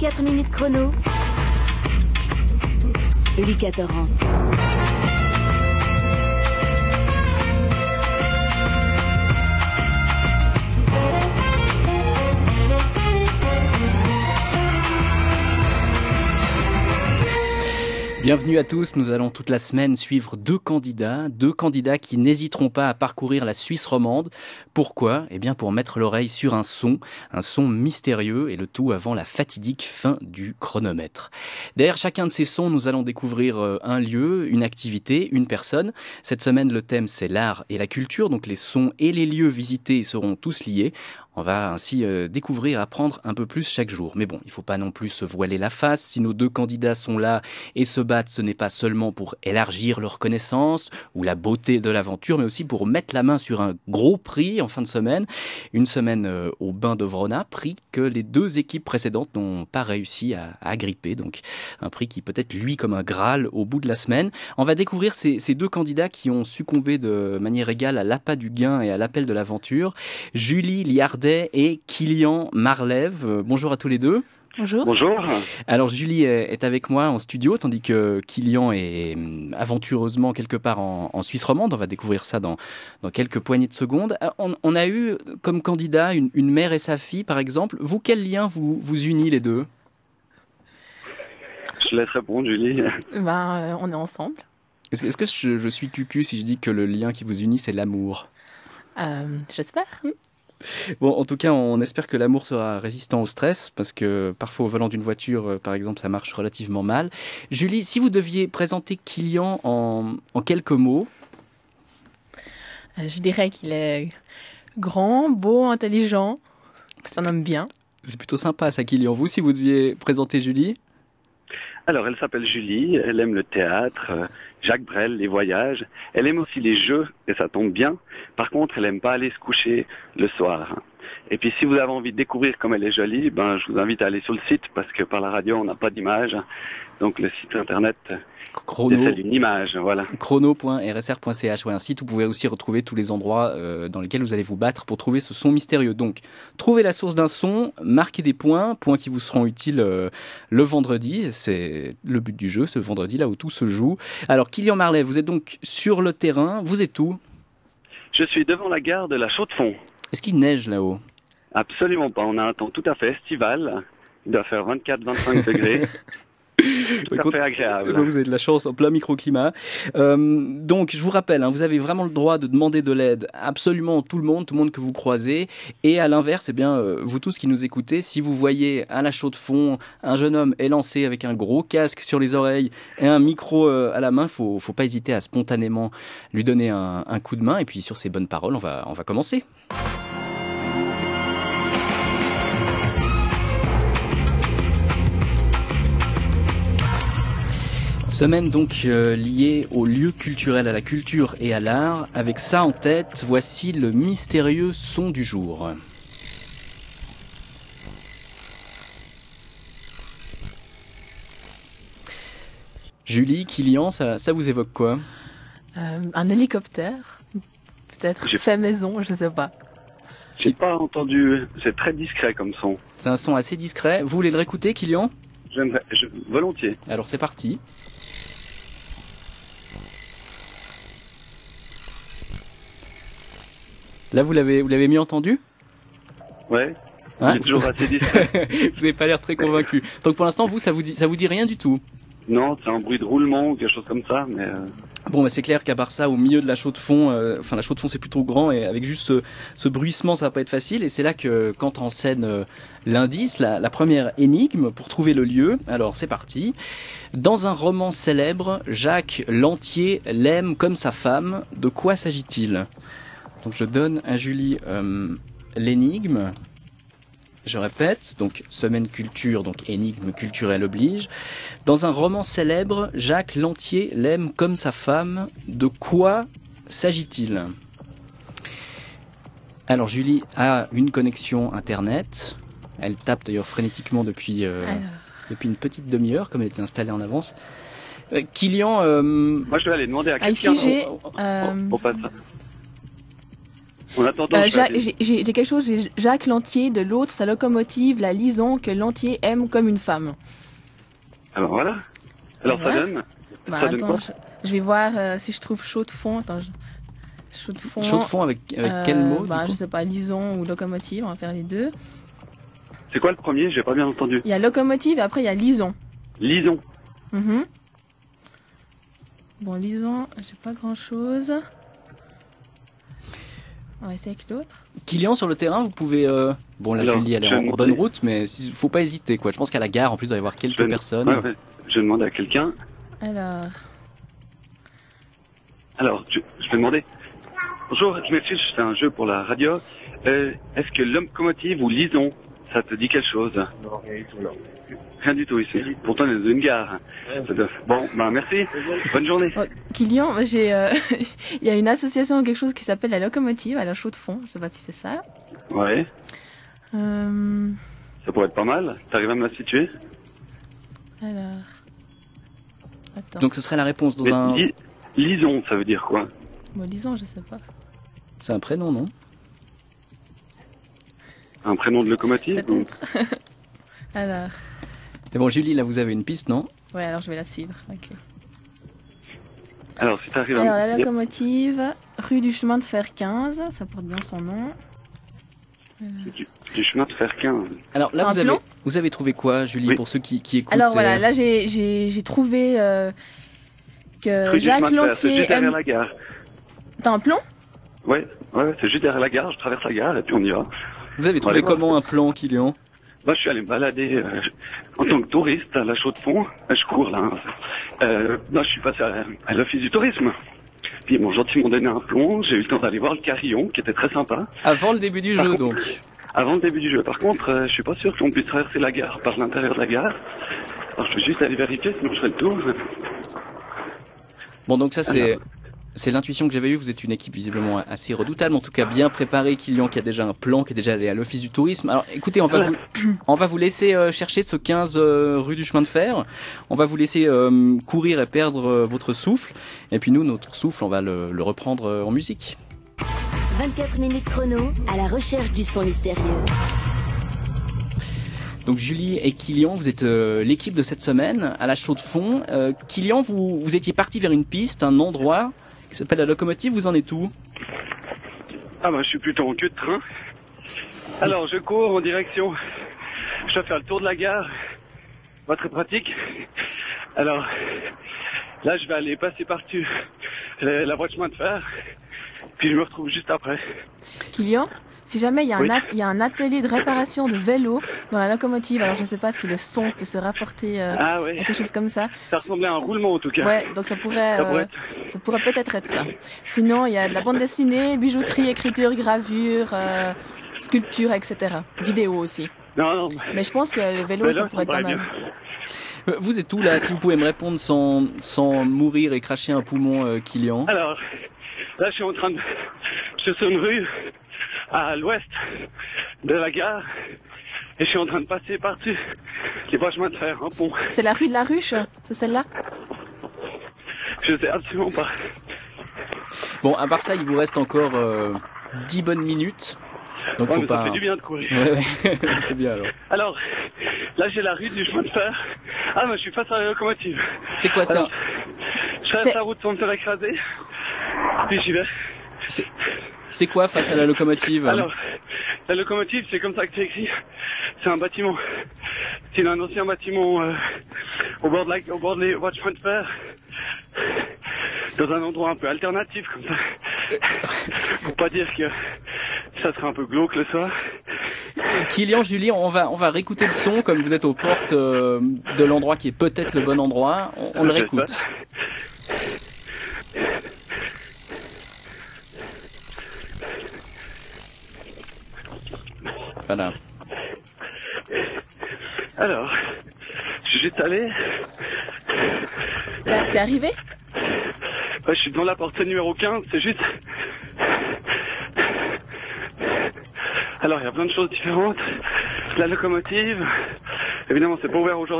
24 minutes chrono. Lucas Torrent. Bienvenue à tous, nous allons toute la semaine suivre deux candidats qui n'hésiteront pas à parcourir la Suisse romande. Pourquoi ? Eh bien pour mettre l'oreille sur un son mystérieux et le tout avant la fatidique fin du chronomètre. Derrière chacun de ces sons, nous allons découvrir un lieu, une activité, une personne. Cette semaine, le thème c'est l'art et la culture, donc les sons et les lieux visités seront tous liés. On va ainsi découvrir, apprendre un peu plus chaque jour. Mais bon, il ne faut pas non plus se voiler la face. Si nos deux candidats sont là et se battent, ce n'est pas seulement pour élargir leurs connaissances ou la beauté de l'aventure, mais aussi pour mettre la main sur un gros prix en fin de semaine. Une semaine au Bain de Vrona, prix que les deux équipes précédentes n'ont pas réussi à agripper. Donc un prix qui peut être lui comme un Graal au bout de la semaine. On va découvrir ces deux candidats qui ont succombé de manière égale à l'appât du gain et à l'appel de l'aventure. Julie Liardet et Kilian Marlève. Bonjour à tous les deux. Bonjour. Bonjour. Alors Julie est avec moi en studio, tandis que Kilian est aventureusement quelque part en Suisse romande. On va découvrir ça dans quelques poignées de secondes. On a eu comme candidat une mère et sa fille, par exemple. Vous, quel lien vous unit les deux ? Je laisse répondre, Julie. On est ensemble. Est-ce que je suis cucu si je dis que le lien qui vous unit, c'est l'amour ? J'espère. Bon, en tout cas, on espère que l'amour sera résistant au stress, parce que parfois au volant d'une voiture, par exemple, ça marche relativement mal. Julie, si vous deviez présenter Kilian en quelques mots. Je dirais qu'il est grand, beau, intelligent. C'est un homme bien. C'est plutôt sympa ça, Kilian. Vous, si vous deviez présenter Julie ? Alors, elle s'appelle Julie, elle aime le théâtre, Jacques Brel, les voyages. Elle aime aussi les jeux, et ça tombe bien. Par contre, elle aime pas aller se coucher le soir. Et puis, si vous avez envie de découvrir comme elle est jolie, je vous invite à aller sur le site, parce que par la radio, on n'a pas d'image. Donc, le site internet, c'est une image, voilà. Chrono.rsr.ch, un site où vous pouvez aussi retrouver tous les endroits dans lesquels vous allez vous battre pour trouver ce son mystérieux. Donc, trouvez la source d'un son, marquez des points qui vous seront utiles le vendredi. C'est le but du jeu, ce vendredi, là où tout se joue. Alors, Kilian Marlève, vous êtes donc sur le terrain. Vous êtes où ? Je suis devant la gare de la Chaux-de-Fonds. Est-ce qu'il neige là-haut ? Absolument pas. On a un temps tout à fait estival. Il doit faire 24-25 degrés. Tout à fait agréable. Vous avez de la chance en plein microclimat. Donc, je vous rappelle, vous avez vraiment le droit de demander de l'aide à absolument tout le monde que vous croisez. Et à l'inverse, vous tous qui nous écoutez, si vous voyez à la Chaux-de-Fonds un jeune homme élancé avec un gros casque sur les oreilles et un micro à la main, faut pas hésiter à spontanément lui donner un coup de main. Et puis, sur ces bonnes paroles, on va commencer. Semaine donc liée aux lieux culturels, à la culture et à l'art. Avec ça en tête, voici le mystérieux son du jour. Julie, Kilian, ça vous évoque quoi ? Un hélicoptère, peut-être fait maison, je sais pas. J'ai pas entendu, c'est très discret comme son. C'est un son assez discret. Vous voulez le réécouter, Kilian ? Volontiers. Alors c'est parti. Là, vous l'avez mieux entendu ? Ouais. Il est toujours assez discret. Vous n'avez pas l'air très convaincu. Donc pour l'instant, ça vous dit rien du tout ? Non, c'est un bruit de roulement ou quelque chose comme ça, mais... Bon, c'est clair qu'à part ça, au milieu de la Chaux-de-Fonds, la Chaux-de-Fonds c'est plutôt grand et avec juste ce bruissement, ça va pas être facile. Et c'est là que qu'entre en scène l'indice, la première énigme pour trouver le lieu. Alors c'est parti. Dans un roman célèbre, Jacques Lantier l'aime comme sa femme. De quoi s'agit-il ? Donc je donne à Julie l'énigme. Je répète, donc semaine culture, donc énigme culturelle oblige. Dans un roman célèbre, Jacques Lantier l'aime comme sa femme. De quoi s'agit-il ? Alors Julie a une connexion internet. Elle tape d'ailleurs frénétiquement depuis une petite demi-heure, comme elle était installée en avance. Kilian... Moi je vais aller demander à quelqu'un ici j'ai... au passage. En attendant, J'ai quelque chose, j'ai Jacques Lantier, de l'autre, sa locomotive, la Lison, que Lantier aime comme une femme. Alors voilà. Alors Ouais. ça donne Bah, Ça donne attends, quoi je vais voir si je trouve chaud de fond. Attends, chaud de fond. Chaud de fond avec quel mot Bah, du coup je sais pas, Lison ou locomotive, on va faire les deux. C'est quoi le premier? J'ai pas bien entendu. Il y a locomotive et après il y a Lison. Lison. Mhm. Bon, Lison, j'ai pas grand chose. On va essayer avec l'autre. Kylian, sur le terrain, vous pouvez... Bon, la Alors, Julie, elle est je en vais bonne demander- route, mais faut pas hésiter, quoi. Je pense qu'à la gare, en plus, il doit y avoir quelques Je vais- personnes. Ouais. Je demande à quelqu'un. Alors, Je vais demander. Bonjour, je m'excuse, je fais un jeu pour la radio. Est-ce que locomotive ou Lison, ça te dit quelque chose? Non, rien du tout, non. Rien du tout ici. Pourtant, on est dans une gare. Bon, ben merci. Bonne journée. oh, Kylian, j'ai, il y a une association ou quelque chose qui s'appelle la locomotive à la chaux de fond. Je sais pas si c'est ça. Ouais, Euh, ça pourrait être pas mal. T'arrives à me la situer? alors, attends. Donc, ce serait la réponse dans Mais un... Lison, ça veut dire quoi? Bon, Lison, je sais pas. C'est un prénom, non? Un prénom de locomotive ou... Peut-être. Alors, Mais bon, Julie, là, vous avez une piste, non? ouais, alors je vais la suivre. Ok. Alors, si t'arrives Alors, à la me dire... locomotive, rue du chemin de fer 15, ça porte bien son nom. Du chemin de fer 15. Alors là, Un plan vous avez trouvé quoi, Julie, Oui. pour ceux qui écoutent? Alors voilà, là j'ai trouvé que Rue du Jacques chemin de fer, c'est Lantier juste derrière aime... la gare. T'as un plan? Ouais, c'est juste derrière la gare. Je traverse la gare et puis on y va. Vous avez trouvé Allez voir. comment un plan, Kylian? Moi, je suis allé me balader en tant que touriste à la Chaux-de-Fonds. Je cours là. Moi, je suis passé à l'office du tourisme. Puis ils m'ont gentiment donné un plomb. J'ai eu le temps d'aller voir le carillon, qui était très sympa. Avant le début du Par jeu, contre- donc. Avant le début du jeu. Par contre, je suis pas sûr qu'on puisse traverser la gare par l'intérieur de la gare. Alors, je vais juste aller vérifier, sinon je ferai le tour. Bon, donc ça, c'est l'intuition que j'avais eue. Vous êtes une équipe visiblement assez redoutable, en tout cas bien préparée. Kylian qui a déjà un plan, qui est déjà allé à l'office du tourisme. Alors écoutez, on va vous laisser chercher ce 15 rue du chemin de fer. On va vous laisser courir et perdre votre souffle. Et puis nous, notre souffle, on va le reprendre en musique. 24 minutes chrono à la recherche du son mystérieux. Donc Julie et Kylian, vous êtes l'équipe de cette semaine à la chaux de fond. Kylian, vous étiez parti vers une piste, un endroit qui s'appelle la locomotive. Vous en êtes où? Ah bah, je suis plutôt en queue de train. Alors, je cours en direction. Je dois faire le tour de la gare. Pas très pratique. Alors, là, je vais aller passer par-dessus la voie de chemin de fer. Puis je me retrouve juste après. Kylian, si jamais il y a Oui. il y a un atelier de réparation de vélo dans la locomotive, alors je sais pas si le son peut se rapporter Ah à ouais, quelque chose comme ça. ça ressemblait à un roulement en tout cas. Ouais, donc ça pourrait Ça pourrait être- peut-être être ça. Sinon, il y a de la bande dessinée, bijouterie, écriture, gravure, sculpture, etc. Vidéo aussi. Non, Mais je pense que le vélo, mais ça là, pourrait être pas paraît mal. bien. Vous êtes où là? Si vous pouvez me répondre sans mourir et cracher un poumon, Kylian. Alors, là, je suis en train de... Je suis sur une rue à l'ouest de la gare. Et je suis en train de passer par-dessus les voies de chemin de fer, un pont. C'est la rue de la Ruche, c'est celle-là? Je sais absolument pas. Bon, à part ça, il vous reste encore 10 bonnes minutes. Donc Ouais, faut mais pas... ça fait du bien de courir. Ouais, c'est bien alors. Alors, là, j'ai la rue du chemin de fer. Ah, mais je suis face à la locomotive. C'est quoi ça? Alors, je traverse C'est- la route sans me faire écraser. Puis j'y vais. C'est quoi face à la locomotive? Alors, la locomotive, c'est comme ça que c'est écrit. C'est un bâtiment. C'est un ancien bâtiment au bord des voies de chemin de fer. Dans un endroit un peu alternatif, comme ça. Pour pas dire que ça serait un peu glauque le soir. Kylian, Julie, on va réécouter le son comme vous êtes aux portes de l'endroit qui est peut-être le bon endroit. On le réécoute. Voilà. Alors, je suis juste allé. T'es arrivé? Ouais, je suis devant la porte numéro 15, c'est juste... Alors, il y a plein de choses différentes. La locomotive, évidemment, c'est pas ouvert aujourd'hui.